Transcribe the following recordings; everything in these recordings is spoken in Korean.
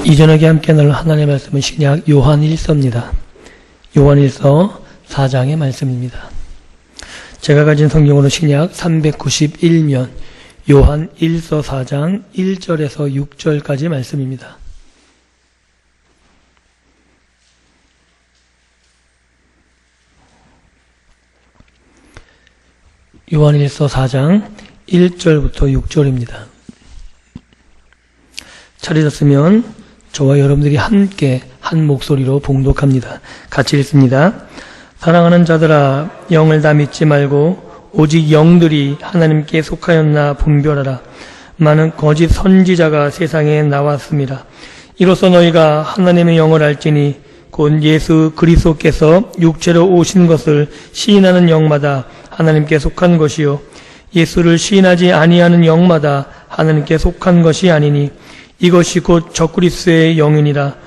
이 저녁에 함께 나눌 하나님의 말씀은 신약 요한일서입니다. 요한일서 4장의 말씀입니다. 제가 가진 성경으로 신약 391면 요한일서 4장 1절에서 6절까지 말씀입니다. 요한일서 4장 1절부터 6절입니다. 차려졌으면 저와 여러분들이 함께 한 목소리로 봉독합니다. 같이 읽습니다. 사랑하는 자들아, 영을 다 믿지 말고 오직 영들이 하나님께 속하였나 분별하라. 많은 거짓 선지자가 세상에 나왔습니다. 이로써 너희가 하나님의 영을 알지니 곧 예수 그리스도께서 육체로 오신 것을 시인하는 영마다 하나님께 속한 것이요 예수를 시인하지 아니하는 영마다 하나님께 속한 것이 아니니 이것이 곧 적그리스도의 영이니라.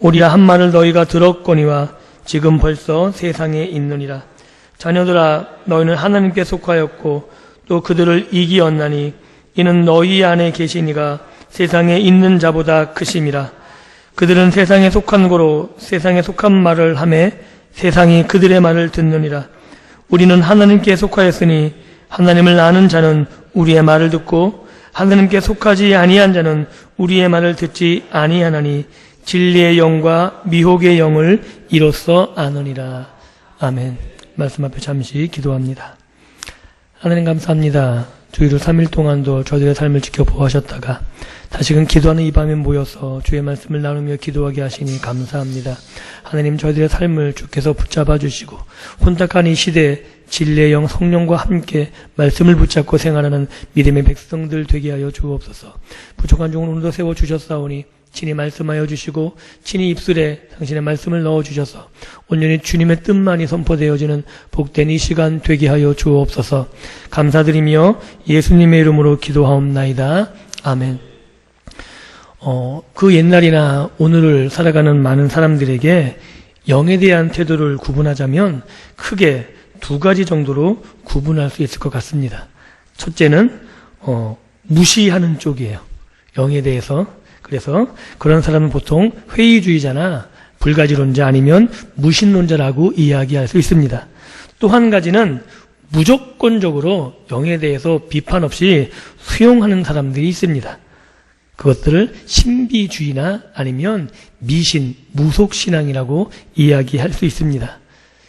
오리라 한 말을 너희가 들었거니와 지금 벌써 세상에 있느니라. 자녀들아, 너희는 하나님께 속하였고 또 그들을 이기었나니 이는 너희 안에 계시니가 세상에 있는 자보다 크심이라. 그들은 세상에 속한 거로 세상에 속한 말을 하매 세상이 그들의 말을 듣느니라. 우리는 하나님께 속하였으니 하나님을 아는 자는 우리의 말을 듣고 하나님께 속하지 아니한 자는 우리의 말을 듣지 아니하나니 진리의 영과 미혹의 영을 이로써 아느니라. 아멘. 말씀 앞에 잠시 기도합니다. 하나님 감사합니다. 주일로 3일 동안도 저들의 삶을 지켜보셨다가 다시금 기도하는 이 밤에 모여서 주의 말씀을 나누며 기도하게 하시니 감사합니다. 하나님, 저희들의 삶을 주께서 붙잡아 주시고 혼탁한 이 시대에 진리의 영 성령과 함께 말씀을 붙잡고 생활하는 믿음의 백성들 되게 하여 주옵소서. 부족한 종을 오늘도 세워주셨사오니 친히 말씀하여 주시고 친히 입술에 당신의 말씀을 넣어주셔서 온전히 주님의 뜻만이 선포되어지는 복된 이 시간 되게 하여 주옵소서. 감사드리며 예수님의 이름으로 기도하옵나이다. 아멘. 그 옛날이나 오늘을 살아가는 많은 사람들에게 영에 대한 태도를 구분하자면 크게 두 가지 정도로 구분할 수 있을 것 같습니다. 첫째는 무시하는 쪽이에요. 영에 대해서. 그래서 그런 사람은 보통 회의주의자나 불가지론자 아니면 무신론자라고 이야기할 수 있습니다. 또 한 가지는 무조건적으로 영에 대해서 비판 없이 수용하는 사람들이 있습니다. 그것들을 신비주의나 아니면 미신, 무속신앙이라고 이야기할 수 있습니다.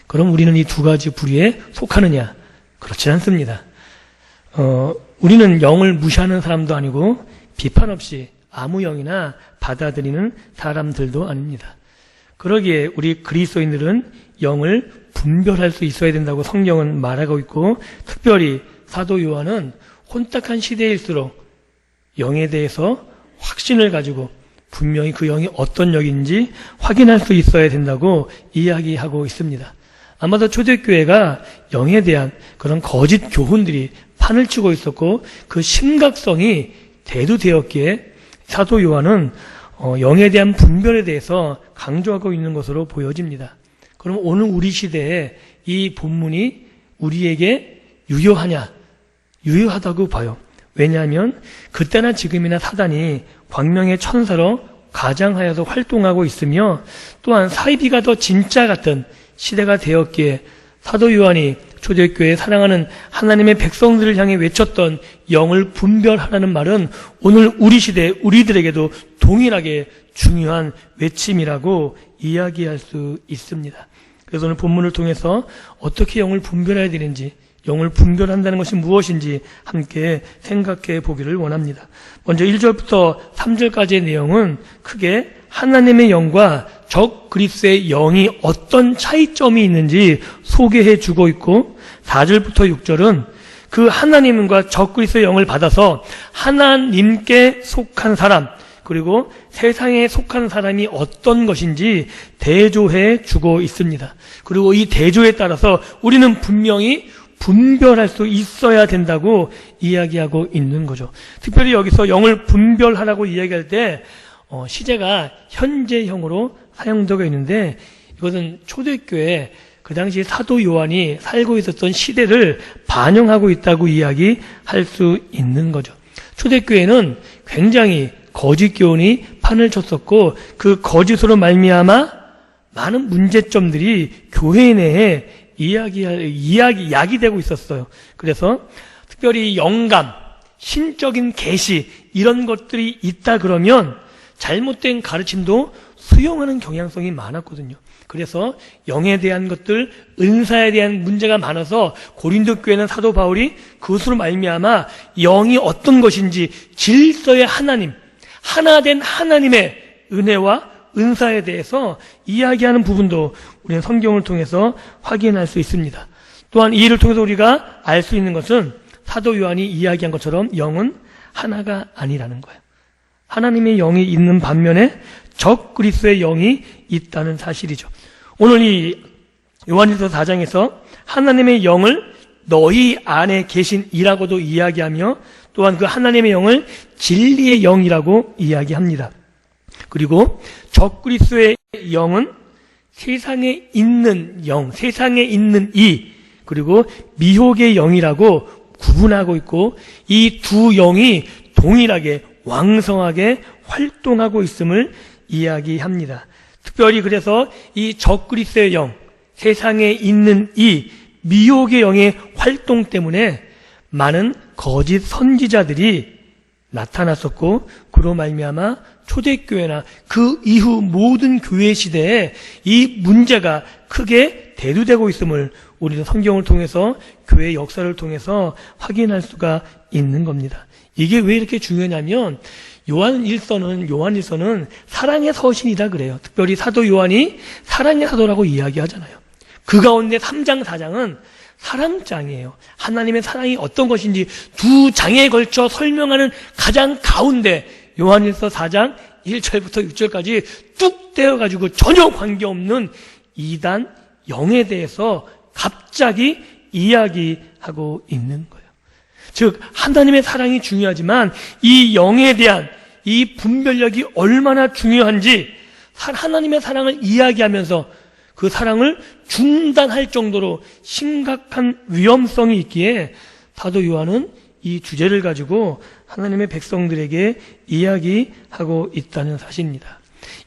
그럼 우리는 이 두 가지 부류에 속하느냐? 그렇지 않습니다. 우리는 영을 무시하는 사람도 아니고 비판 없이 아무 영이나 받아들이는 사람들도 아닙니다. 그러기에 우리 그리스도인들은 영을 분별할 수 있어야 된다고 성경은 말하고 있고, 특별히 사도 요한은 혼탁한 시대일수록 영에 대해서 확신을 가지고 분명히 그 영이 어떤 영인지 확인할 수 있어야 된다고 이야기하고 있습니다. 아마도 초대교회가 영에 대한 그런 거짓 교훈들이 판을 치고 있었고 그 심각성이 대두되었기에 사도 요한은 영에 대한 분별에 대해서 강조하고 있는 것으로 보여집니다. 그럼 오늘 우리 시대에 이 본문이 우리에게 유효하냐? 유효하다고 봐요. 왜냐하면 그때나 지금이나 사단이 광명의 천사로 가장하여서 활동하고 있으며 또한 사이비가 더 진짜 같은 시대가 되었기에 사도 요한이 초대교회에 사랑하는 하나님의 백성들을 향해 외쳤던 영을 분별하라는 말은 오늘 우리 시대 우리들에게도 동일하게 중요한 외침이라고 이야기할 수 있습니다. 그래서 오늘 본문을 통해서 어떻게 영을 분별해야 되는지, 영을 분별한다는 것이 무엇인지 함께 생각해 보기를 원합니다. 먼저 1절부터 3절까지의 내용은 크게 하나님의 영과 적 그리스도의 영이 어떤 차이점이 있는지 소개해 주고 있고, 4절부터 6절은 그 하나님과 적 그리스도의 영을 받아서 하나님께 속한 사람, 그리고 세상에 속한 사람이 어떤 것인지 대조해 주고 있습니다. 그리고 이 대조에 따라서 우리는 분명히 분별할 수 있어야 된다고 이야기하고 있는 거죠. 특별히 여기서 영을 분별하라고 이야기할 때 시제가 현재형으로 사용되고 있는데, 이것은 초대교회 그 당시 사도 요한이 살고 있었던 시대를 반영하고 있다고 이야기할 수 있는 거죠. 초대교회는 굉장히 거짓 교훈이 판을 쳤었고 그 거짓으로 말미암아 많은 문제점들이 교회 내에 야기되고 있었어요. 그래서 특별히 영감, 신적인 계시 이런 것들이 있다 그러면 잘못된 가르침도 수용하는 경향성이 많았거든요. 그래서 영에 대한 것들, 은사에 대한 문제가 많아서 고린도 교회는 사도 바울이 그것으로 말미암아 영이 어떤 것인지 질서의 하나님, 하나된 하나님의 은혜와 은사에 대해서 이야기하는 부분도 우리는 성경을 통해서 확인할 수 있습니다. 또한 이 일을 통해서 우리가 알 수 있는 것은 사도 요한이 이야기한 것처럼 영은 하나가 아니라는 거예요. 하나님의 영이 있는 반면에 적 그리스도의 영이 있다는 사실이죠. 오늘 이 요한일서 4장에서 하나님의 영을 너희 안에 계신 이라고도 이야기하며 또한 그 하나님의 영을 진리의 영이라고 이야기합니다. 그리고 적 그리스도의 영은 세상에 있는 영, 세상에 있는 이, 그리고 미혹의 영이라고 구분하고 있고 이 두 영이 동일하게 왕성하게 활동하고 있음을 이야기합니다. 특별히 그래서 이 적 그리스도의 영, 세상에 있는 이 미혹의 영의 활동 때문에 많은 거짓 선지자들이 나타났었고 그로 말미암아 초대교회나 그 이후 모든 교회 시대에 이 문제가 크게 대두되고 있음을 우리는 성경을 통해서 교회의 역사를 통해서 확인할 수가 있는 겁니다. 이게 왜 이렇게 중요하냐면 요한일서는 사랑의 서신이다 그래요. 특별히 사도 요한이 사랑의 사도라고 이야기하잖아요. 그 가운데 3장, 4장은 사랑장이에요. 하나님의 사랑이 어떤 것인지 두 장에 걸쳐 설명하는 가장 가운데 요한일서 4장 1절부터 6절까지 뚝 떼어가지고 전혀 관계없는 이단 영에 대해서 갑자기 이야기하고 있는 거예요. 즉 하나님의 사랑이 중요하지만 이 영에 대한 이 분별력이 얼마나 중요한지 하나님의 사랑을 이야기하면서 그 사랑을 중단할 정도로 심각한 위험성이 있기에 사도 요한은 이 주제를 가지고 하나님의 백성들에게 이야기하고 있다는 사실입니다.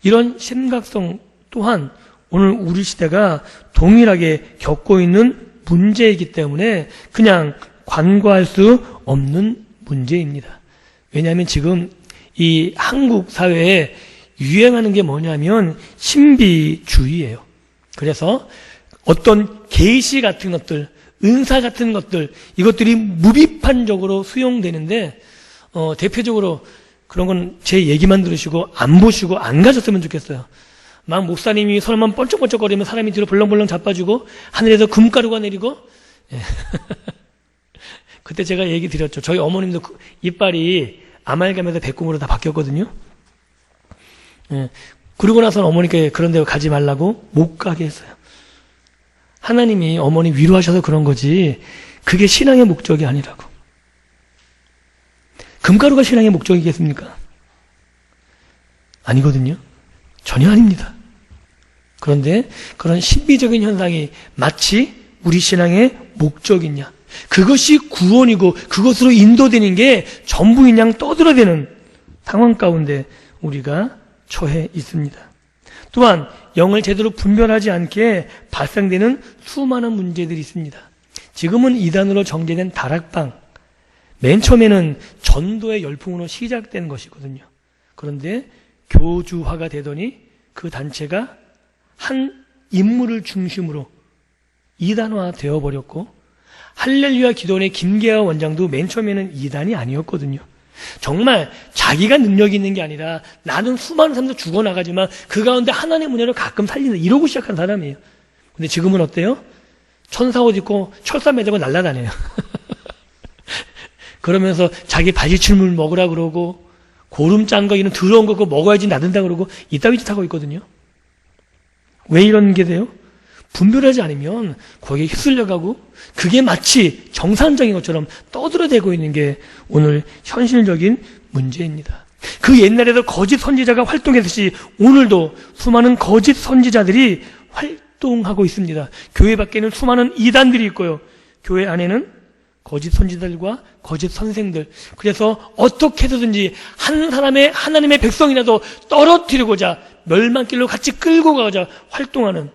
이런 심각성 또한 오늘 우리 시대가 동일하게 겪고 있는 문제이기 때문에 그냥 관과할 수 없는 문제입니다. 왜냐하면 지금 이 한국 사회에 유행하는 게 뭐냐면 신비주의예요. 그래서 어떤 계시 같은 것들, 은사 같은 것들, 이것들이 무비판적으로 수용되는데 대표적으로 그런 건 제 얘기만 들으시고 안 보시고 안 가셨으면 좋겠어요. 막 목사님이 손만 번쩍번쩍거리면 사람이 뒤로 벌렁벌렁 자빠지고 하늘에서 금가루가 내리고 그때 제가 얘기 드렸죠. 저희 어머님도 이빨이 아말감에서 백곰으로 다 바뀌었거든요. 그러고 나서는 어머니께 그런 데 가지 말라고 못 가게 했어요. 하나님이 어머니 위로하셔서 그런 거지 그게 신앙의 목적이 아니라고. 금가루가 신앙의 목적이겠습니까? 아니거든요. 전혀 아닙니다. 그런데 그런 신비적인 현상이 마치 우리 신앙의 목적이냐, 그것이 구원이고 그것으로 인도되는 게 전부인 양 떠들어대는 상황 가운데 우리가 처해 있습니다. 또한 영을 제대로 분별하지 않게 발생되는 수많은 문제들이 있습니다. 지금은 이단으로 정제된 다락방, 맨 처음에는 전도의 열풍으로 시작된 것이거든요. 그런데 교주화가 되더니 그 단체가 한 인물을 중심으로 이단화 되어버렸고, 할렐루야 기도원의 김계하 원장도 맨 처음에는 이단이 아니었거든요. 정말 자기가 능력이 있는 게 아니라 나는 수많은 사람들 죽어나가지만 그 가운데 하나님의 은혜를 가끔 살린다, 이러고 시작한 사람이에요. 근데 지금은 어때요? 천사 옷 입고 철사 매달고 날아다녀요. 그러면서 자기 바지춤을 먹으라 그러고 고름 짠 거 이런 더러운 거 그거 먹어야지 나든다 그러고 이따위 짓 하고 있거든요. 왜 이런 게 돼요? 분별하지 않으면 거기에 휩쓸려가고 그게 마치 정상적인 것처럼 떠들어대고 있는 게 오늘 현실적인 문제입니다. 그 옛날에도 거짓 선지자가 활동했듯이 오늘도 수많은 거짓 선지자들이 활동하고 있습니다. 교회 밖에는 수많은 이단들이 있고요. 교회 안에는 거짓 선지자들과 거짓 선생들. 그래서 어떻게 해서든지 한 사람의 하나님의 백성이라도 떨어뜨리고자 멸망길로 같이 끌고 가고자 활동하는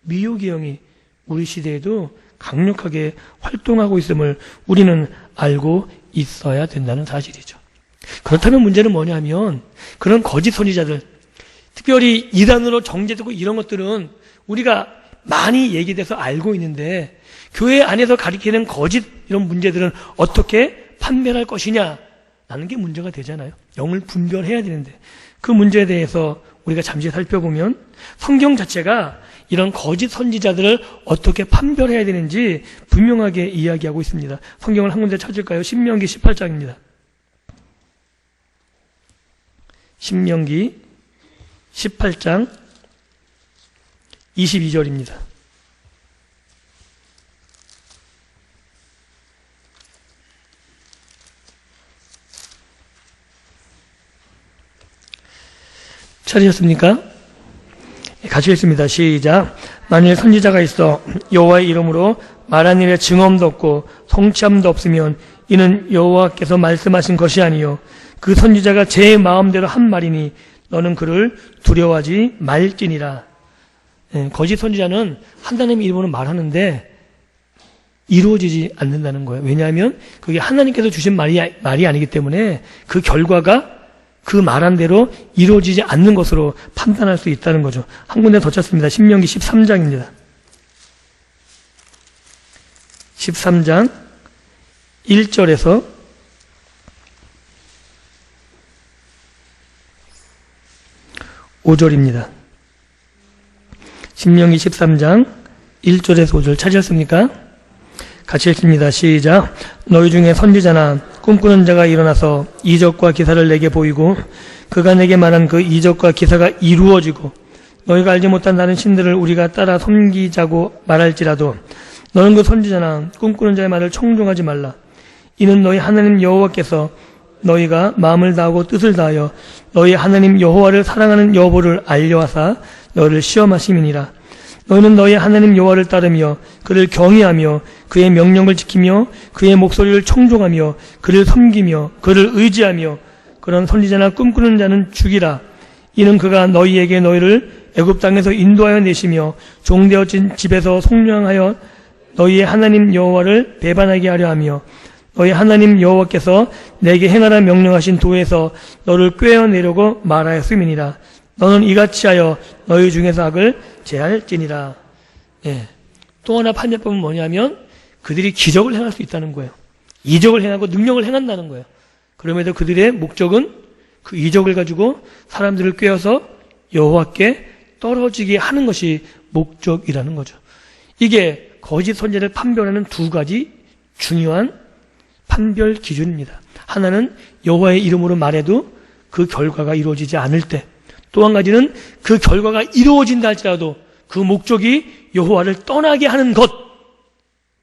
미혹의 영이 우리 시대에도 강력하게 활동하고 있음을 우리는 알고 있어야 된다는 사실이죠. 그렇다면 문제는 뭐냐면 그런 거짓 선지자들, 특별히 이단으로 정죄되고 이런 것들은 우리가 많이 얘기돼서 알고 있는데 교회 안에서 가리키는 거짓 이런 문제들은 어떻게 판별할 것이냐라는 게 문제가 되잖아요. 영을 분별해야 되는데 그 문제에 대해서 우리가 잠시 살펴보면 성경 자체가 이런 거짓 선지자들을 어떻게 판별해야 되는지 분명하게 이야기하고 있습니다. 성경을 한 군데 찾을까요? 신명기 18장입니다. 신명기 18장 22절입니다. 찾으셨습니까? 같이 읽습니다. 시작. 만일 선지자가 있어 여호와의 이름으로 말한 일에 증언도 없고 성취함도 없으면 이는 여호와께서 말씀하신 것이 아니요 그 선지자가 제 마음대로 한 말이니 너는 그를 두려워하지 말지니라. 거짓 선지자는 하나님의 이름으로 말하는데 이루어지지 않는다는 거예요. 왜냐하면 그게 하나님께서 주신 말이 아니기 때문에 그 결과가 그 말한 대로 이루어지지 않는 것으로 판단할 수 있다는 거죠. 한 군데 더 찾습니다. 신명기 13장입니다. 13장 1절에서 5절입니다. 신명기 13장 1절에서 5절 찾으셨습니까? 같이 읽습니다. 시작. 너희 중에 선지자나 꿈꾸는 자가 일어나서 이적과 기사를 내게 보이고 그가 내게 말한 그 이적과 기사가 이루어지고 너희가 알지 못한 다른 신들을 우리가 따라 섬기자고 말할지라도 너는 그 선지자나 꿈꾸는 자의 말을 청종하지 말라. 이는 너희 하나님 여호와께서 너희가 마음을 다하고 뜻을 다하여 너희 하나님 여호와를 사랑하는 여부를 알려하사 너희를 시험하심이니라. 너희는 너희 하나님 여호와를 따르며 그를 경외하며 그의 명령을 지키며 그의 목소리를 청종하며 그를 섬기며 그를 의지하며 그런 선지자나 꿈꾸는 자는 죽이라. 이는 그가 너희에게 너희를 애굽 땅에서 인도하여 내시며 종되어진 집에서 속량하여 너희의 하나님 여호와를 배반하게 하려 하며 너희 하나님 여호와께서 내게 행하라 명령하신 도에서 너를 꿰어내려고 말하였음이니라. 너는 이같이 하여 너희 중에서 악을 제할지니라. 또 하나 판결법은 뭐냐면 그들이 기적을 행할 수 있다는 거예요. 이적을 행하고 능력을 행한다는 거예요. 그럼에도 그들의 목적은 그 이적을 가지고 사람들을 꿰어서 여호와께 떨어지게 하는 것이 목적이라는 거죠. 이게 거짓 선지자를 판별하는 두 가지 중요한 판별 기준입니다. 하나는 여호와의 이름으로 말해도 그 결과가 이루어지지 않을 때, 또 한 가지는 그 결과가 이루어진다 할지라도 그 목적이 여호와를 떠나게 하는 것,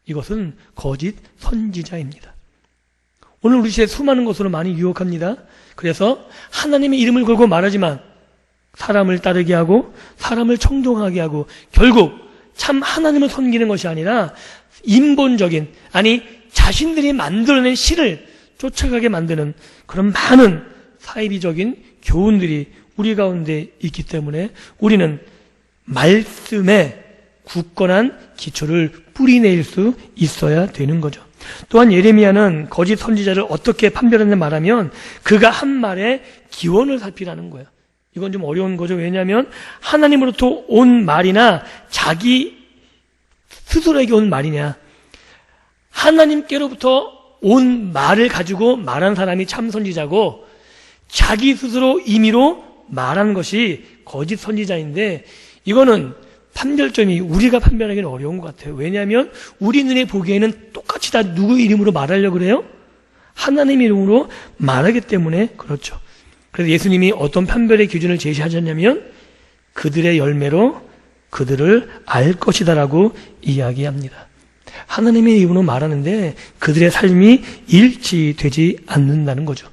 이것은 거짓 선지자입니다. 오늘 우리 시대에 수많은 것으로 많이 유혹합니다. 그래서 하나님의 이름을 걸고 말하지만 사람을 따르게 하고 사람을 청종하게 하고 결국 참 하나님을 섬기는 것이 아니라 인본적인, 아니 자신들이 만들어낸 신을 쫓아가게 만드는 그런 많은 사이비적인 교훈들이 우리 가운데 있기 때문에 우리는 말씀에 굳건한 기초를 뿌리내릴 수 있어야 되는 거죠. 또한 예레미야는 거짓 선지자를 어떻게 판별했냐 말하면 그가 한 말의 기원을 살피라는 거예요. 이건 좀 어려운 거죠. 왜냐하면 하나님으로부터 온 말이나 자기 스스로에게 온 말이냐, 하나님께로부터 온 말을 가지고 말한 사람이 참 선지자고 자기 스스로 임의로 말한 것이 거짓 선지자인데, 이거는 판별점이 우리가 판별하기는 어려운 것 같아요. 왜냐하면 우리 눈에 보기에는 똑같이 다 누구 이름으로 말하려고 그래요? 하나님 이름으로 말하기 때문에 그렇죠. 그래서 예수님이 어떤 판별의 기준을 제시하셨냐면 그들의 열매로 그들을 알 것이다라고 이야기합니다. 하나님의 이름으로 말하는데 그들의 삶이 일치되지 않는다는 거죠.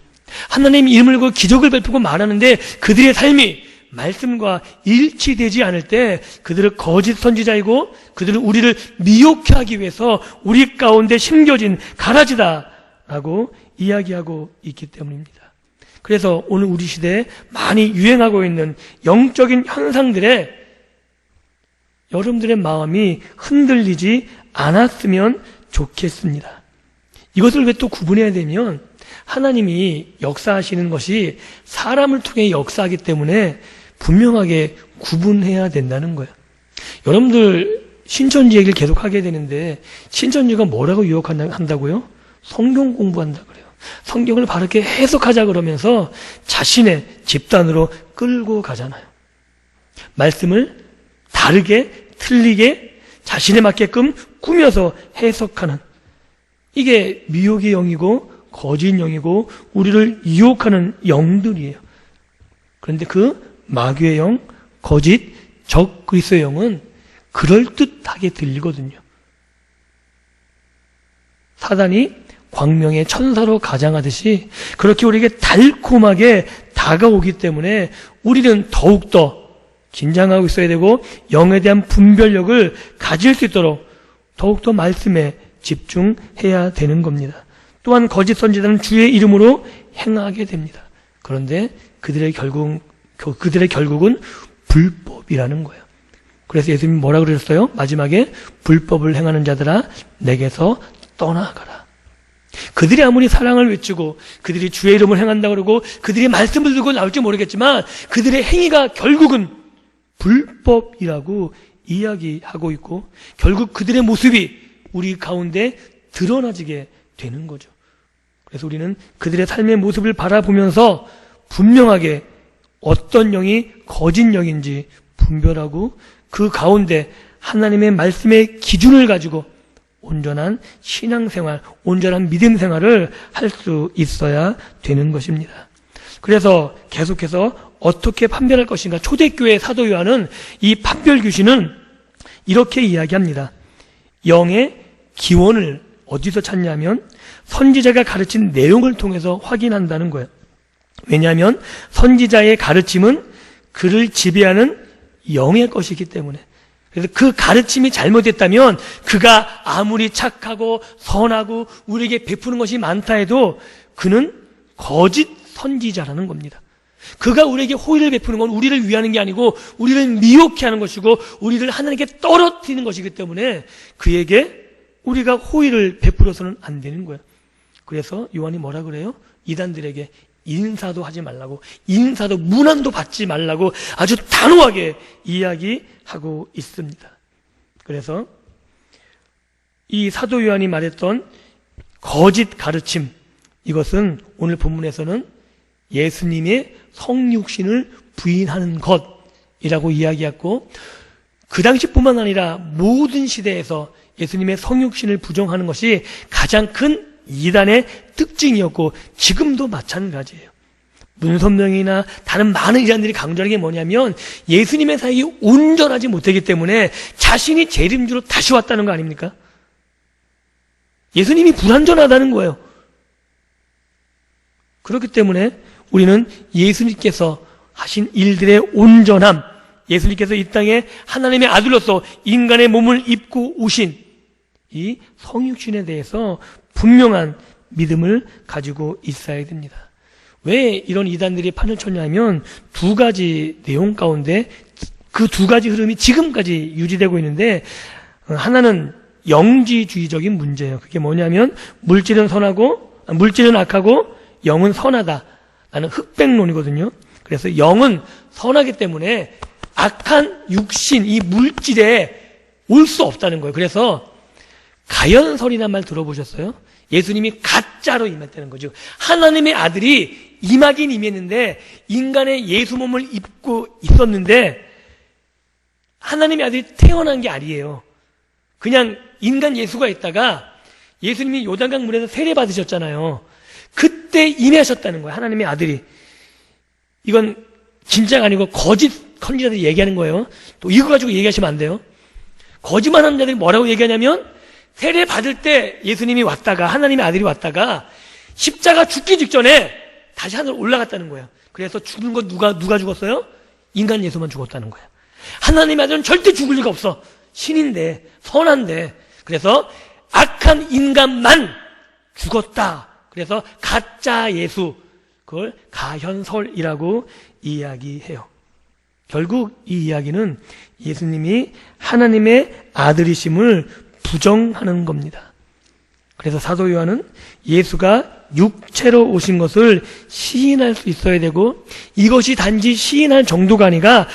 하나님 이름을 걸고 기적을 베푸고 말하는데 그들의 삶이 말씀과 일치되지 않을 때 그들은 거짓 선지자이고 그들은 우리를 미혹해 하기 위해서 우리 가운데 심겨진 가라지다라고 이야기하고 있기 때문입니다. 그래서 오늘 우리 시대에 많이 유행하고 있는 영적인 현상들에 여러분들의 마음이 흔들리지 않았으면 좋겠습니다. 이것을 왜 또 구분해야 되면 하나님이 역사하시는 것이 사람을 통해 역사하기 때문에 분명하게 구분해야 된다는 거예요. 여러분들 신천지 얘기를 계속 하게 되는데 신천지가 뭐라고 유혹한다고요? 성경 공부한다 그래요. 성경을 바르게 해석하자 그러면서 자신의 집단으로 끌고 가잖아요. 말씀을 다르게 틀리게 자신에 맞게끔 꾸며서 해석하는, 이게 미혹의 영이고 거짓 영이고 우리를 유혹하는 영들이에요. 그런데 그 마귀의 영, 거짓, 적 그리스도의 영은 그럴듯하게 들리거든요. 사단이 광명의 천사로 가장하듯이 그렇게 우리에게 달콤하게 다가오기 때문에 우리는 더욱더 긴장하고 있어야 되고 영에 대한 분별력을 가질 수 있도록 더욱더 말씀에 집중해야 되는 겁니다. 또한 거짓 선지자는 주의 이름으로 행하게 됩니다. 그런데 그들의 결국은 불법이라는 거예요. 그래서 예수님이 뭐라고 그러셨어요? 마지막에 불법을 행하는 자들아 내게서 떠나가라. 그들이 아무리 사랑을 외치고 그들이 주의 이름을 행한다고 그러고 그들이 말씀을 들고 나올지 모르겠지만 그들의 행위가 결국은 불법이라고 이야기하고 있고 결국 그들의 모습이 우리 가운데 드러나지게 되는 거죠. 그래서 우리는 그들의 삶의 모습을 바라보면서 분명하게 어떤 영이 거짓 영인지 분별하고 그 가운데 하나님의 말씀의 기준을 가지고 온전한 신앙생활, 온전한 믿음 생활을 할 수 있어야 되는 것입니다. 그래서 계속해서 어떻게 판별할 것인가, 초대교회 사도 요한은 이 판별 규신은 이렇게 이야기합니다. 영의 기원을 어디서 찾냐면 선지자가 가르친 내용을 통해서 확인한다는 거예요. 왜냐하면 선지자의 가르침은 그를 지배하는 영의 것이기 때문에. 그래서 그 가르침이 잘못됐다면 그가 아무리 착하고 선하고 우리에게 베푸는 것이 많다 해도 그는 거짓 선지자라는 겁니다. 그가 우리에게 호의를 베푸는 건 우리를 위하는 게 아니고 우리를 미혹해 하는 것이고 우리를 하나님께 떨어뜨리는 것이기 때문에 그에게 우리가 호의를 베풀어서는 안 되는 거예요. 그래서 요한이 뭐라 그래요? 이단들에게 인사도 하지 말라고, 인사도 문안도 받지 말라고 아주 단호하게 이야기하고 있습니다. 그래서 이 사도 요한이 말했던 거짓 가르침, 이것은 오늘 본문에서는 예수님의 성육신을 부인하는 것이라고 이야기했고 그 당시뿐만 아니라 모든 시대에서 예수님의 성육신을 부정하는 것이 가장 큰 이단의 특징이었고 지금도 마찬가지예요. 문선명이나 다른 많은 이단들이 강조하는 게 뭐냐면 예수님의 사역이 온전하지 못하기 때문에 자신이 재림주로 다시 왔다는 거 아닙니까? 예수님이 불완전하다는 거예요. 그렇기 때문에 우리는 예수님께서 하신 일들의 온전함, 예수님께서 이 땅에 하나님의 아들로서 인간의 몸을 입고 오신 이 성육신에 대해서 분명한 믿음을 가지고 있어야 됩니다. 왜 이런 이단들이 판을 쳤냐면 두 가지 내용 가운데 그 두 가지 흐름이 지금까지 유지되고 있는데 하나는 영지주의적인 문제예요. 그게 뭐냐면 물질은 악하고 영은 선하다 라는 흑백론이거든요. 그래서 영은 선하기 때문에 악한 육신, 이 물질에 올 수 없다는 거예요. 그래서 가연설이란 말 들어보셨어요? 예수님이 가짜로 임했다는 거죠. 하나님의 아들이 임하긴 임했는데 인간의 예수 몸을 입고 있었는데 하나님의 아들이 태어난 게 아니에요. 그냥 인간 예수가 있다가 예수님이 요단강 물에서 세례 받으셨잖아요. 그때 임하셨다는 거예요. 하나님의 아들이. 이건 진짜가 아니고 거짓 선지자들이 얘기하는 거예요. 또 이거 가지고 얘기하시면 안 돼요. 거짓말하는 자들이 뭐라고 얘기하냐면 세례 받을 때 예수님이 왔다가 하나님의 아들이 왔다가 십자가 죽기 직전에 다시 하늘로 올라갔다는 거예요. 그래서 죽는 건 누가 죽었어요? 인간 예수만 죽었다는 거야. 하나님의 아들은 절대 죽을 리가 없어. 신인데, 선한데. 그래서 악한 인간만 죽었다. 그래서 가짜 예수, 그걸 가현설이라고 이야기해요. 결국 이 이야기는 예수님이 하나님의 아들이심을 부정하는 겁니다. 그래서 사도 요한은 예수가 육체로 오신 것을 시인할 수 있어야 되고, 이것이 단지 시인할 정도가 아니라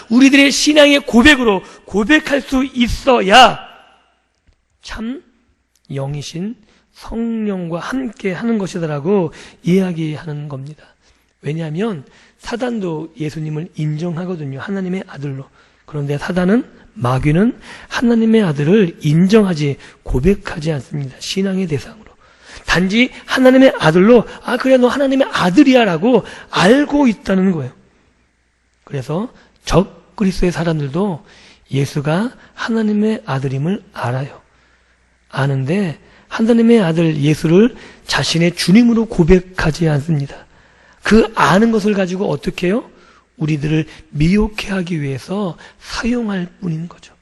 우리들의 신앙의 고백으로 고백할 수 있어야 참 영이신 성령과 함께 하는 것이다라고 이야기하는 겁니다. 왜냐하면 사단도 예수님을 인정하거든요. 하나님의 아들로. 그런데 사단은, 마귀는 하나님의 아들을 인정하지, 고백하지 않습니다. 신앙의 대상으로. 단지 하나님의 아들로, 아 그래 너 하나님의 아들이야 라고 알고 있다는 거예요. 그래서 적 그리스도의 사람들도 예수가 하나님의 아들임을 알아요. 아는데 하나님의 아들 예수를 자신의 주님으로 고백하지 않습니다. 그 아는 것을 가지고 어떻게 해요? 우리들을 미혹해 하기 위해서 사용할 뿐인 거죠.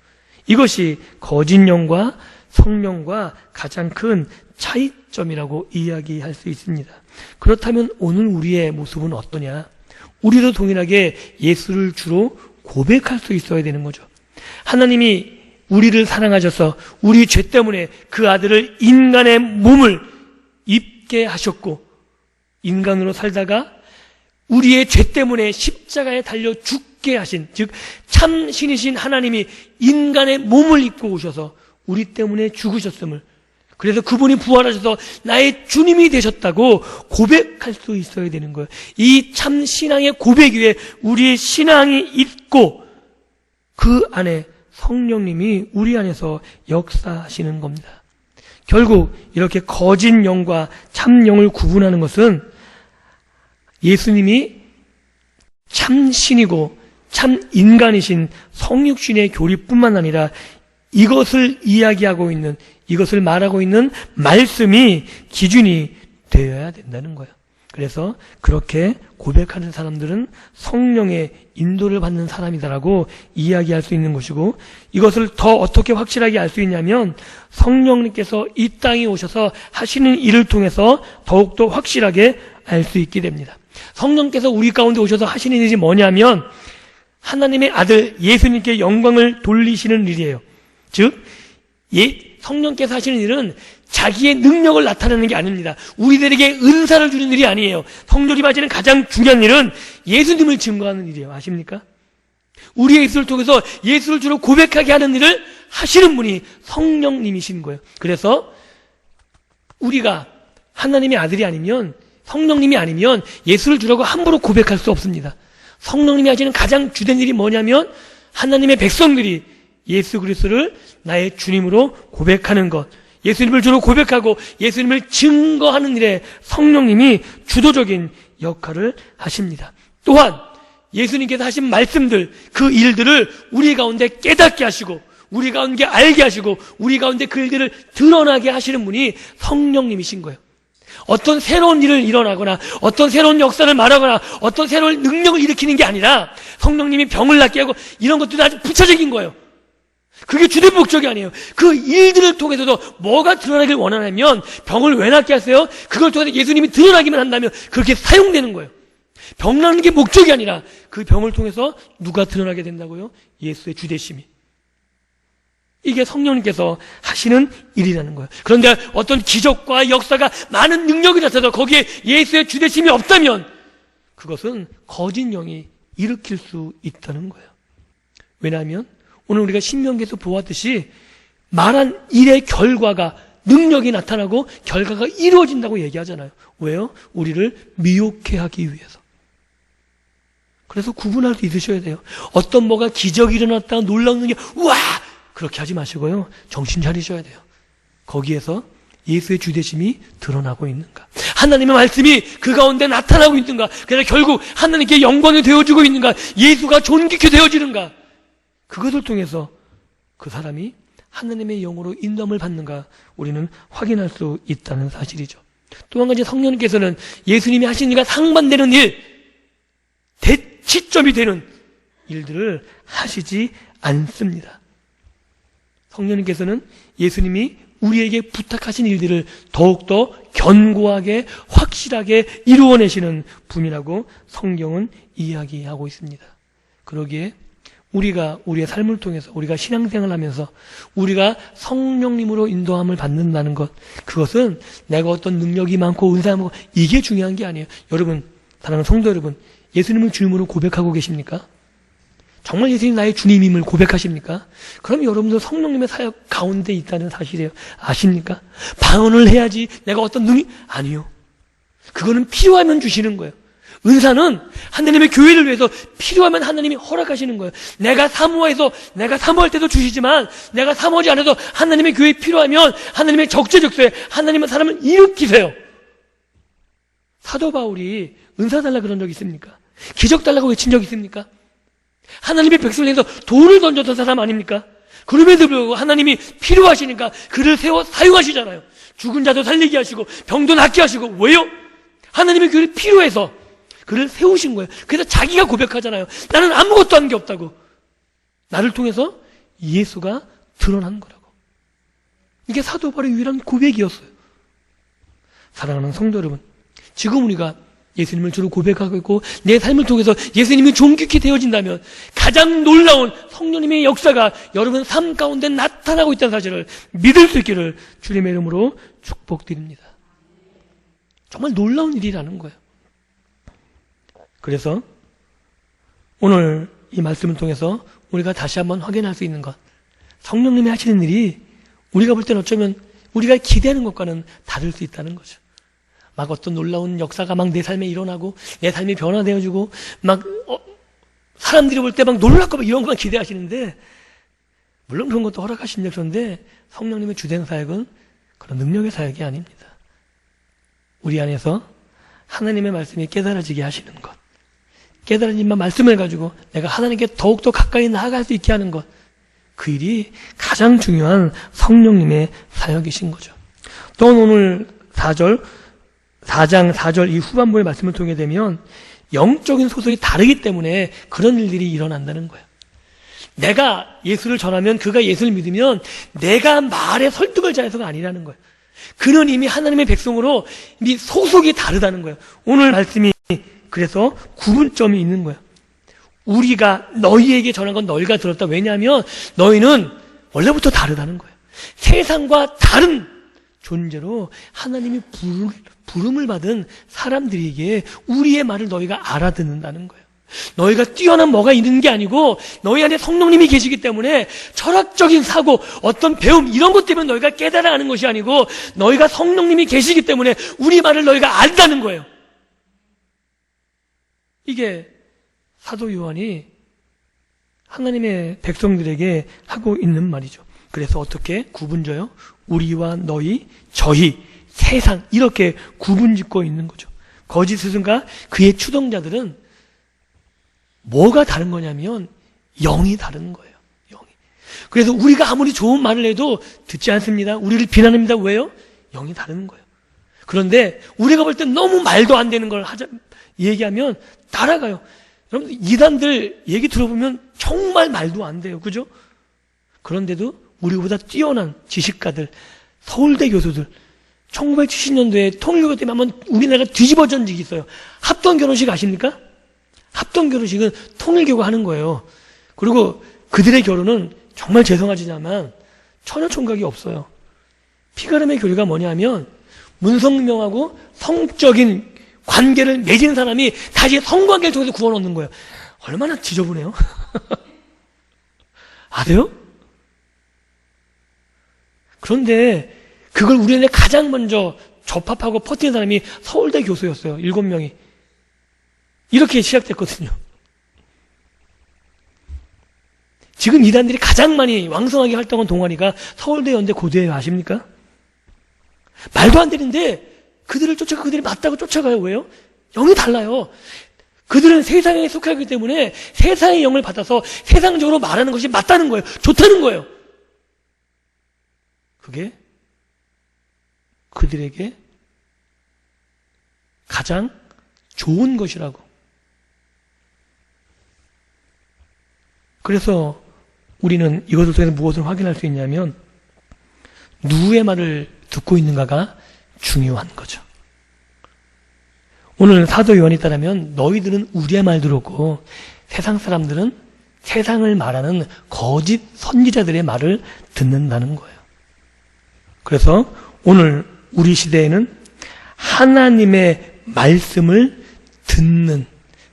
이것이 거짓 영과 성령과 가장 큰 차이점이라고 이야기할 수 있습니다. 그렇다면 오늘 우리의 모습은 어떠냐? 우리도 동일하게 예수를 주로 고백할 수 있어야 되는 거죠. 하나님이 우리를 사랑하셔서 우리 죄 때문에 그 아들을 인간의 몸을 입게 하셨고, 인간으로 살다가 우리의 죄 때문에 십자가에 달려 죽게 하신, 즉 참 신이신 하나님이 인간의 몸을 입고 오셔서 우리 때문에 죽으셨음을, 그래서 그분이 부활하셔서 나의 주님이 되셨다고 고백할 수 있어야 되는 거예요. 이 참 신앙의 고백 위에 우리의 신앙이 있고 그 안에 성령님이 우리 안에서 역사하시는 겁니다. 결국 이렇게 거짓 영과 참 영을 구분하는 것은 예수님이 참 신이고 참 인간이신 성육신의 교리뿐만 아니라 이것을 이야기하고 있는, 이것을 말하고 있는 말씀이 기준이 되어야 된다는 거예요. 그래서 그렇게 고백하는 사람들은 성령의 인도를 받는 사람이다라고 이야기할 수 있는 것이고, 이것을 더 어떻게 확실하게 알 수 있냐면 성령님께서 이 땅에 오셔서 하시는 일을 통해서 더욱더 확실하게 알 수 있게 됩니다. 성령께서 우리 가운데 오셔서 하시는 일이 뭐냐면 하나님의 아들 예수님께 영광을 돌리시는 일이에요. 즉 성령께서 하시는 일은 자기의 능력을 나타내는 게 아닙니다. 우리들에게 은사를 주는 일이 아니에요. 성령이 하시는 가장 중요한 일은 예수님을 증거하는 일이에요. 아십니까? 우리의 입술을 통해서 예수를 주로 고백하게 하는 일을 하시는 분이 성령님이신 거예요. 그래서 우리가 하나님의 아들이 아니면, 성령님이 아니면 예수를 주라고 함부로 고백할 수 없습니다. 성령님이 하시는 가장 주된 일이 뭐냐면 하나님의 백성들이 예수 그리스도를 나의 주님으로 고백하는 것, 예수님을 주로 고백하고 예수님을 증거하는 일에 성령님이 주도적인 역할을 하십니다. 또한 예수님께서 하신 말씀들, 그 일들을 우리 가운데 깨닫게 하시고 우리 가운데 알게 하시고 우리 가운데 그 일들을 드러나게 하시는 분이 성령님이신 거예요. 어떤 새로운 일을 일어나거나 어떤 새로운 역사를 말하거나 어떤 새로운 능력을 일으키는 게 아니라 성령님이 병을 낫게 하고 이런 것들이 아주 부차적인 거예요. 그게 주된 목적이 아니에요. 그 일들을 통해서도 뭐가 드러나길 원하냐면, 병을 왜 낫게 하세요? 그걸 통해서 예수님이 드러나기만 한다면 그렇게 사용되는 거예요. 병 나는 게 목적이 아니라 그 병을 통해서 누가 드러나게 된다고요? 예수의 주되심이. 이게 성령님께서 하시는 일이라는 거예요. 그런데 어떤 기적과 역사가 많은 능력이 나타나서 거기에 예수의 주되심이 없다면 그것은 거짓 영이 일으킬 수 있다는 거예요. 왜냐하면 오늘 우리가 신명기에서 보았듯이 말한 일의 결과가, 능력이 나타나고 결과가 이루어진다고 얘기하잖아요. 왜요? 우리를 미혹해 하기 위해서. 그래서 구분할 수 있으셔야 돼요. 어떤 뭐가 기적이 일어났다, 놀라운 게 우와! 그렇게 하지 마시고요. 정신 차리셔야 돼요. 거기에서 예수의 주되심이 드러나고 있는가? 하나님의 말씀이 그 가운데 나타나고 있는가? 그래서 결국 하나님께 영광이 되어주고 있는가? 예수가 존귀케 되어지는가? 그것을 통해서 그 사람이 하나님의 영으로 인도함을 받는가 우리는 확인할 수 있다는 사실이죠. 또 한 가지 성령님께서는 예수님이 하신 일과 상반되는 일, 지점이 되는 일들을 하시지 않습니다. 성령님께서는 예수님이 우리에게 부탁하신 일들을 더욱더 견고하게 확실하게 이루어내시는 분이라고 성경은 이야기하고 있습니다. 그러기에 우리가 우리의 삶을 통해서 우리가 신앙생활을 하면서 우리가 성령님으로 인도함을 받는다는 것, 그것은 내가 어떤 능력이 많고 은사가 많고 이게 중요한 게 아니에요. 여러분, 사랑하는 성도 여러분, 예수님을 주님으로 고백하고 계십니까? 정말 예수님 나의 주님임을 고백하십니까? 그럼 여러분도 성령님의 사역 가운데 있다는 사실이에요. 아십니까? 방언을 해야지 내가 어떤 능력, 아니요. 그거는 필요하면 주시는 거예요. 은사는 하나님의 교회를 위해서 필요하면 하나님이 허락하시는 거예요. 내가 사모할 때도 주시지만 내가 사모하지 않아도 하나님의 교회에 필요하면 하나님의 적재적소에 하나님은 사람을 일으키세요. 사도 바울이 은사 달라 그런 적 있습니까? 기적 달라고 외친 적 있습니까? 하나님의 백성을 위해서 돌을 던졌던 사람 아닙니까? 그럼에도 불구하고 하나님이 필요하시니까 그를 세워 사용하시잖아요. 죽은 자도 살리게 하시고 병도 낫게 하시고. 왜요? 하나님의 교회를 필요해서 그를 세우신 거예요. 그래서 자기가 고백하잖아요. 나는 아무것도 한 게 없다고. 나를 통해서 예수가 드러난 거라고. 이게 사도 바울의 유일한 고백이었어요. 사랑하는 성도 여러분, 지금 우리가 예수님을 주로 고백하고 있고 내 삶을 통해서 예수님이 존귀케 되어진다면 가장 놀라운 성령님의 역사가 여러분 삶 가운데 나타나고 있다는 사실을 믿을 수 있기를 주님의 이름으로 축복드립니다. 정말 놀라운 일이라는 거예요. 그래서 오늘 이 말씀을 통해서 우리가 다시 한번 확인할 수 있는 것, 성령님이 하시는 일이 우리가 볼 때는 어쩌면 우리가 기대하는 것과는 다를 수 있다는 거죠. 막 어떤 놀라운 역사가 막 내 삶에 일어나고 내 삶이 변화되어지고 막 사람들이 볼 때 막 놀랍고 막 이런 것만 기대하시는데, 물론 그런 것도 허락하신데, 그런데 성령님의 주된 사역은 그런 능력의 사역이 아닙니다. 우리 안에서 하나님의 말씀이 깨달아지게 하시는 것, 깨달아진 말씀을 가지고 내가 하나님께 더욱더 가까이 나아갈 수 있게 하는 것, 그 일이 가장 중요한 성령님의 사역이신 거죠. 또 오늘 4장 4절 이 후반부의 말씀을 통해 되면 영적인 소설이 다르기 때문에 그런 일들이 일어난다는 거예요. 내가 예수를 전하면, 그가 예수를 믿으면 내가 말에 설득을 잘해서가 아니라는 거예요. 그는 이미 하나님의 백성으로 이미 소속이 다르다는 거예요. 오늘 말씀이 그래서 구분점이 있는 거예요. 우리가 너희에게 전한 건 너희가 들었다. 왜냐하면 너희는 원래부터 다르다는 거예요. 세상과 다른 존재로 하나님이 부름을 받은 사람들에게 우리의 말을 너희가 알아듣는다는 거예요. 너희가 뛰어난 뭐가 있는 게 아니고 너희 안에 성령님이 계시기 때문에 철학적인 사고, 어떤 배움 이런 것 때문에 너희가 깨달아가는 것이 아니고 너희가 성령님이 계시기 때문에 우리 말을 너희가 안다는 거예요. 이게 사도 요한이 하나님의 백성들에게 하고 있는 말이죠. 그래서 어떻게 구분져요? 우리와 너희, 저희, 세상, 이렇게 구분짓고 있는 거죠. 거짓 스승과 그의 추동자들은 뭐가 다른 거냐면 영이 다른 거예요. 영이. 그래서 우리가 아무리 좋은 말을 해도 듣지 않습니다. 우리를 비난합니다. 왜요? 영이 다른 거예요. 그런데 우리가 볼 때 너무 말도 안 되는 걸 얘기하면 따라가요. 여러분, 이단들 얘기 들어보면 정말 말도 안 돼요. 그죠? 그런데도 우리보다 뛰어난 지식가들, 서울대 교수들, 1970년도에 통일교 때문에 한번 우리나라가 뒤집어진 적이 있어요. 합동 결혼식 아십니까? 합동 결혼식은 통일교가 하는 거예요. 그리고 그들의 결혼은 정말 죄송하지만 처녀총각이 없어요. 피가름의 교리가 뭐냐면 문성명하고 성적인 관계를 맺은 사람이 다시 성관계를 통해서 구원하는 거예요. 얼마나 지저분해요? 아세요? 그런데 그걸 우리나라에 가장 먼저 접합하고 퍼뜨린 사람이 서울대 교수였어요. 7명이. 이렇게 시작됐거든요. 지금 이단들이 가장 많이 왕성하게 활동한 동아리가 서울대, 연대, 고대예요. 아십니까? 말도 안 되는데 그들을 쫓아가, 그들이 맞다고 쫓아가요. 왜요? 영이 달라요. 그들은 세상에 속하기 때문에 세상의 영을 받아서 세상적으로 말하는 것이 맞다는 거예요. 좋다는 거예요. 그게 그들에게 가장 좋은 것이라고. 그래서 우리는 이것을 통해서 무엇을 확인할 수 있냐면 누구의 말을 듣고 있는가가 중요한 거죠. 오늘 사도 요한이 따르면 너희들은 우리의 말 들었고 세상 사람들은 세상을 말하는 거짓 선지자들의 말을 듣는다는 거예요. 그래서 오늘 우리 시대에는 하나님의 말씀을 듣는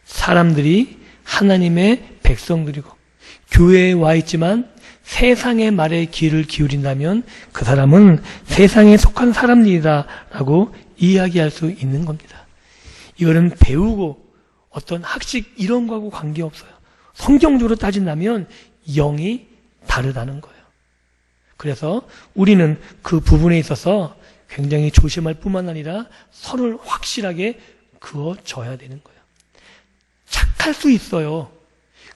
사람들이 하나님의 백성들이고 교회에 와 있지만 세상의 말에 귀를 기울인다면 그 사람은 세상에 속한 사람들이다라고 이야기할 수 있는 겁니다. 이거는 배우고 어떤 학식 이런 거하고 관계없어요. 성경적으로 따진다면 영이 다르다는 거예요. 그래서 우리는 그 부분에 있어서 굉장히 조심할 뿐만 아니라 서로를 확실하게 그어줘야 되는 거예요. 착할 수 있어요.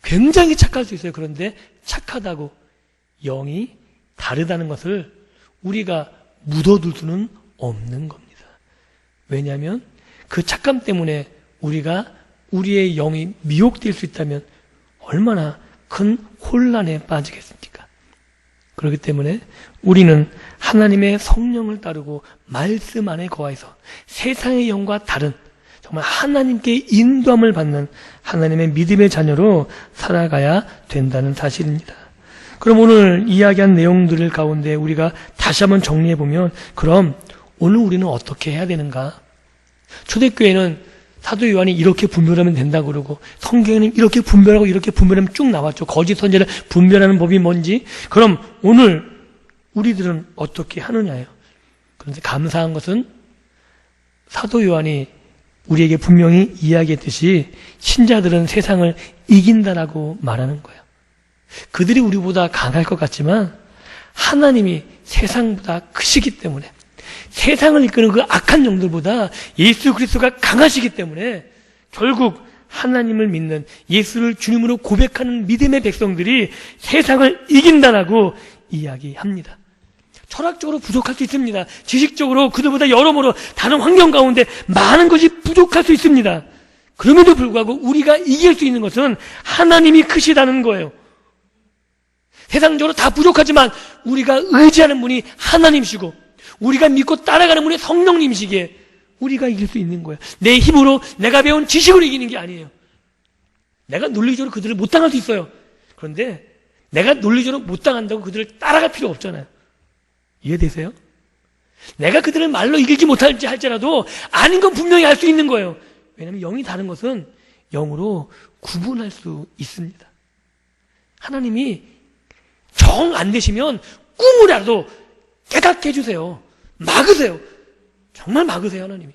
굉장히 착할 수 있어요. 그런데 착하다고 영이 다르다는 것을 우리가 묻어둘 수는 없는 겁니다. 왜냐하면 그 착함 때문에 우리의 영이 미혹될 수 있다면 얼마나 큰 혼란에 빠지겠습니까? 그렇기 때문에 우리는 하나님의 성령을 따르고 말씀 안에 거하여서 세상의 영과 다른 정말 하나님께 인도함을 받는 하나님의 믿음의 자녀로 살아가야 된다는 사실입니다. 그럼 오늘 이야기한 내용들 가운데 우리가 다시 한번 정리해보면 그럼 오늘 우리는 어떻게 해야 되는가? 초대교회는 사도 요한이 이렇게 분별하면 된다고 그러고 성경에는 이렇게 분별하고 이렇게 분별하면 쭉 나왔죠. 거짓 선지자를 분별하는 법이 뭔지. 그럼 오늘 우리들은 어떻게 하느냐예요. 그런데 감사한 것은 사도 요한이 우리에게 분명히 이야기했듯이 신자들은 세상을 이긴다라고 말하는 거예요. 그들이 우리보다 강할 것 같지만 하나님이 세상보다 크시기 때문에 세상을 이끄는 그 악한 영들보다 예수 그리스도가 강하시기 때문에 결국 하나님을 믿는 예수를 주님으로 고백하는 믿음의 백성들이 세상을 이긴다라고 이야기합니다. 철학적으로 부족할 수 있습니다. 지식적으로 그들보다 여러모로 다른 환경 가운데 많은 것이 부족할 수 있습니다. 그럼에도 불구하고 우리가 이길 수 있는 것은 하나님이 크시다는 거예요. 세상적으로 다 부족하지만 우리가 의지하는 분이 하나님이시고 우리가 믿고 따라가는 분이 성령님이시기에 우리가 이길 수 있는 거예요. 내 힘으로 내가 배운 지식으로 이기는 게 아니에요. 내가 논리적으로 그들을 못 당할 수 있어요. 그런데 내가 논리적으로 못 당한다고 그들을 따라갈 필요 없잖아요. 이해되세요? 내가 그들을 말로 이기지 못할지 할지라도 아닌 건 분명히 알 수 있는 거예요. 왜냐하면 영이 다른 것은 영으로 구분할 수 있습니다. 하나님이 정 안 되시면 꿈이라도 깨닫게 해주세요. 막으세요. 정말 막으세요. 하나님이.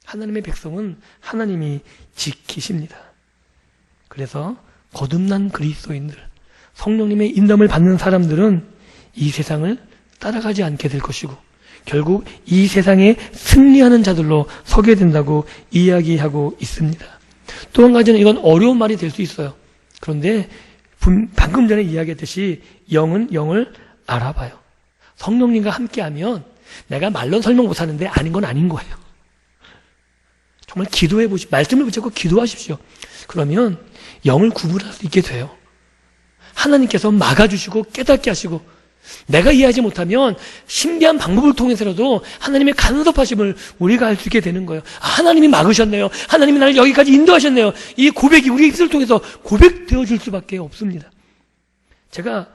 하나님의 백성은 하나님이 지키십니다. 그래서 거듭난 그리스도인들, 성령님의 인도함을 받는 사람들은 이 세상을 따라가지 않게 될 것이고 결국 이 세상에 승리하는 자들로 서게 된다고 이야기하고 있습니다. 또 한 가지는 이건 어려운 말이 될 수 있어요. 그런데 방금 전에 이야기했듯이 영은 영을 알아봐요. 성령님과 함께하면 내가 말로 설명 못하는데 아닌 건 아닌 거예요. 정말 기도해보십시오. 말씀을 붙잡고 기도하십시오. 그러면 영을 구분할 수 있게 돼요. 하나님께서 막아주시고 깨닫게 하시고 내가 이해하지 못하면 신비한 방법을 통해서라도 하나님의 간섭하심을 우리가 알 수 있게 되는 거예요. 하나님이 막으셨네요. 하나님이 나를 여기까지 인도하셨네요. 이 고백이 우리 입술을 통해서 고백되어질 수밖에 없습니다. 제가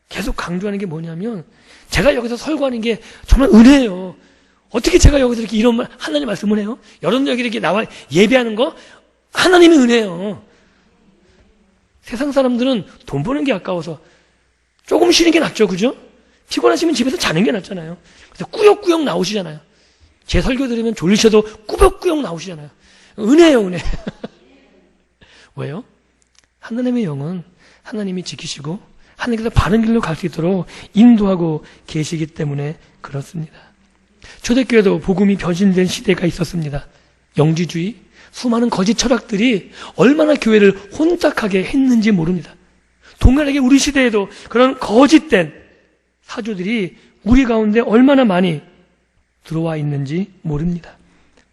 계속 강조하는 게 뭐냐면 제가 여기서 설교하는 게 정말 은혜예요. 어떻게 제가 여기서 이렇게 이런 말, 하나님 말씀을 해요? 여러분들 여기 이렇게 나와 예배하는 거 하나님의 은혜예요. 세상 사람들은 돈 버는 게 아까워서 조금 쉬는 게 낫죠. 그죠? 피곤하시면 집에서 자는 게 낫잖아요. 그래서 꾸역꾸역 나오시잖아요. 제 설교 들으면 졸리셔도 꾸역꾸역 나오시잖아요. 은혜예요, 은혜. 왜요? 하나님의 영은 하나님이 지키시고 하나님께서 바른 길로 갈 수 있도록 인도하고 계시기 때문에 그렇습니다. 초대교회도 복음이 변신된 시대가 있었습니다. 영지주의, 수많은 거짓 철학들이 얼마나 교회를 혼탁하게 했는지 모릅니다. 동일하게 우리 시대에도 그런 거짓된 사조들이 우리 가운데 얼마나 많이 들어와 있는지 모릅니다.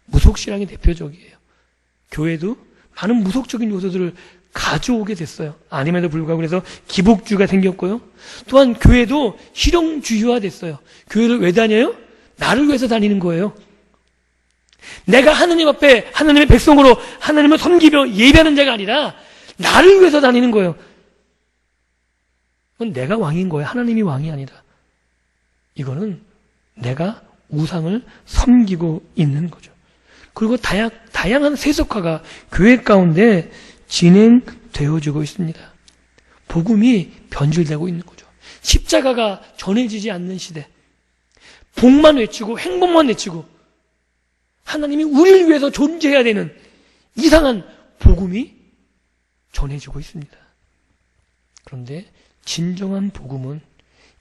무속신앙이 대표적이에요. 교회도 많은 무속적인 요소들을 가져오게 됐어요. 아님에도 불구하고 그래서 기복주의가 생겼고요. 또한 교회도 실용주의화 됐어요. 교회를 왜 다녀요? 나를 위해서 다니는 거예요. 내가 하나님 앞에 하나님의 백성으로 하나님을 섬기며 예배하는 자가 아니라 나를 위해서 다니는 거예요. 그건 내가 왕인 거예요. 하나님이 왕이 아니라. 이거는 내가 우상을 섬기고 있는 거죠. 그리고 다양한 세속화가 교회 가운데 진행되어지고 있습니다. 복음이 변질되고 있는 거죠. 십자가가 전해지지 않는 시대. 복만 외치고 행복만 외치고 하나님이 우리를 위해서 존재해야 되는 이상한 복음이 전해지고 있습니다. 그런데 진정한 복음은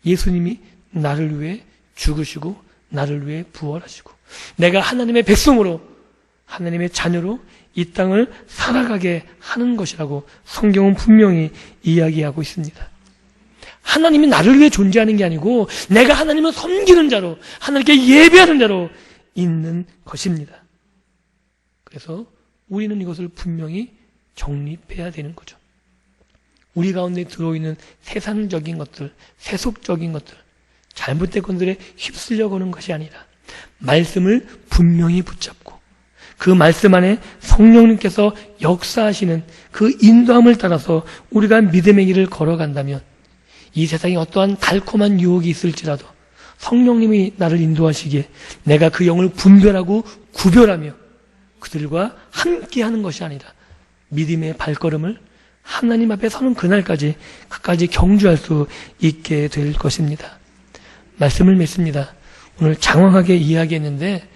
예수님이 나를 위해 죽으시고 나를 위해 부활하시고 내가 하나님의 백성으로 하나님의 자녀로 이 땅을 살아가게 하는 것이라고 성경은 분명히 이야기하고 있습니다. 하나님이 나를 위해 존재하는 게 아니고 내가 하나님을 섬기는 자로 하나님께 예배하는 자로 있는 것입니다. 그래서 우리는 이것을 분명히 정립해야 되는 거죠. 우리 가운데 들어있는 세상적인 것들, 세속적인 것들, 잘못된 것들에 휩쓸려가는 것이 아니라 말씀을 분명히 붙잡고 그 말씀 안에 성령님께서 역사하시는 그 인도함을 따라서 우리가 믿음의 길을 걸어간다면 이 세상에 어떠한 달콤한 유혹이 있을지라도 성령님이 나를 인도하시기에 내가 그 영을 분별하고 구별하며 그들과 함께하는 것이 아니라 믿음의 발걸음을 하나님 앞에 서는 그날까지 끝까지 경주할 수 있게 될 것입니다. 말씀을 맺습니다. 오늘 장황하게 이야기했는데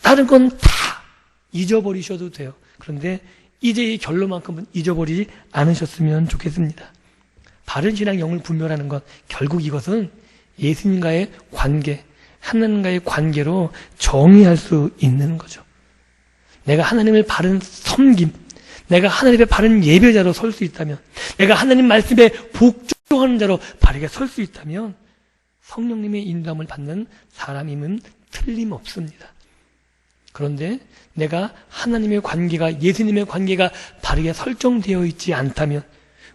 다른 건 다 잊어버리셔도 돼요. 그런데 이제 이 결론만큼은 잊어버리지 않으셨으면 좋겠습니다. 바른 신앙 영을 분별하는 것, 결국 이것은 예수님과의 관계, 하나님과의 관계로 정의할 수 있는 거죠. 내가 하나님을 바른 섬김, 내가 하나님의 바른 예배자로 설 수 있다면, 내가 하나님 말씀에 복종하는 자로 바르게 설 수 있다면 성령님의 인도함을 받는 사람임은 틀림없습니다. 그런데 내가 하나님의 관계가, 예수님의 관계가 바르게 설정되어 있지 않다면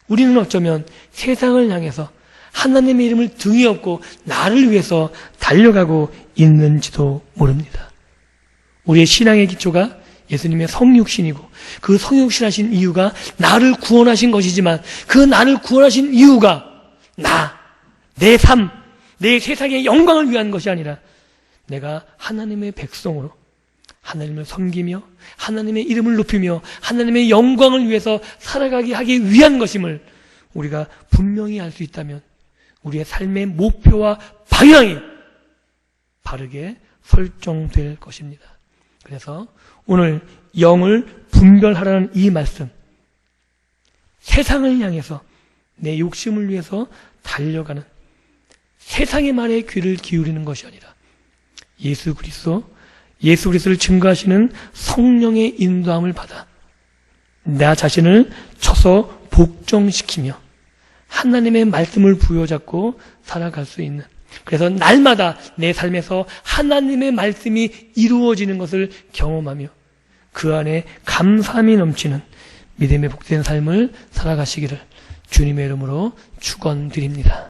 우리는 어쩌면 세상을 향해서 하나님의 이름을 등에 업고 나를 위해서 달려가고 있는지도 모릅니다. 우리의 신앙의 기초가 예수님의 성육신이고 그 성육신하신 이유가 나를 구원하신 것이지만 그 나를 구원하신 이유가 내 삶, 내 세상의 영광을 위한 것이 아니라 내가 하나님의 백성으로 하나님을 섬기며 하나님의 이름을 높이며 하나님의 영광을 위해서 살아가게 하기 위한 것임을 우리가 분명히 알 수 있다면 우리의 삶의 목표와 방향이 바르게 설정될 것입니다. 그래서 오늘 영을 분별하라는 이 말씀, 세상을 향해서 내 욕심을 위해서 달려가는 세상의 말에 귀를 기울이는 것이 아니라 예수 그리스도를 증거하시는 성령의 인도함을 받아 나 자신을 쳐서 복종시키며 하나님의 말씀을 부여잡고 살아갈 수 있는, 그래서 날마다 내 삶에서 하나님의 말씀이 이루어지는 것을 경험하며 그 안에 감사함이 넘치는 믿음의 복된 삶을 살아가시기를 주님의 이름으로 축원드립니다.